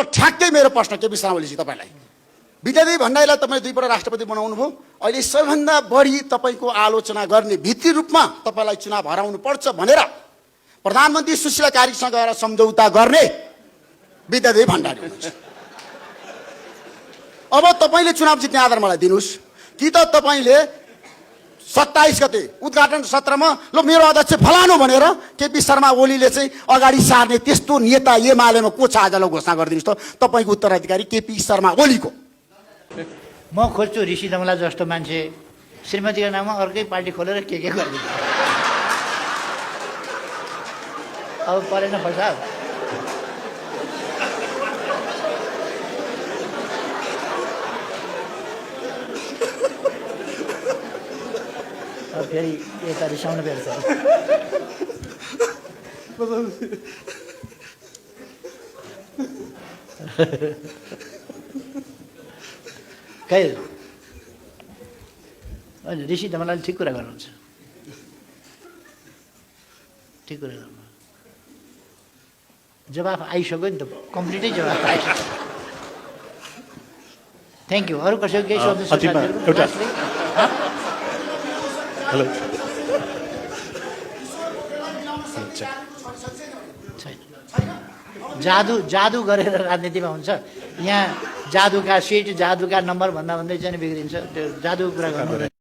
ठ्याक्कै मेरो प्रश्न केपी शर्मा ओलीजी तपाईँलाई, विद्यादेवी भण्डारीलाई तपाईँ 2 पटक राष्ट्रपति बनाउनु भयो, अहिले सबैभन्दा बढी तपाईँको आलोचना गर्ने भित्री रूपमा तपाईँलाई चुनाव हराउनु पर्छ भनेर प्रधानमन्त्री सुशीला कार्कीसँग गएर सम्झौता गर्ने विद्यादेवी भण्डारी हुनुहुन्छ। अब तपाईँले चुनाव जित्ने आधार मलाई दिनुहोस् कि त तपाईँले 27 गते उद्घाटन सत्रमा ल मेरो अध्यक्ष फलानु भनेर केपी शर्मा ओलीले चाहिँ अगाडि सार्ने त्यस्तो नेता एमालेमा को छ आजलाई घोषणा गरिदिनुहोस् त तपाईँको उत्तराधिकारी केपी शर्मा ओलीको। म खोज्छु ऋषि दमला जस्तो मान्छे श्रीमतीको नाममा अर्कै पार्टी खोलेर के गरिदिन्छ। अब परेन फसाद। अब फेरि यता रिसाउनु पर्छ। खै होइन, ऋषि दमलाले ठिक कुरा गर्नुहुन्छ, ठिक कुरा गर्नु। जवाफ आइसक्यो नि त, कम्प्लिटै जवाफ आइसक्यो। Thank you. अरू कसैको केही सोध्नु जादु गरेर राजनीतिमा हुन्छ। यहाँ जादुका सिट, जादुका नम्बर भन्दा भन्दै चाहिँ बिग्रिन्छ। त्यो जादु कुरा गर्नु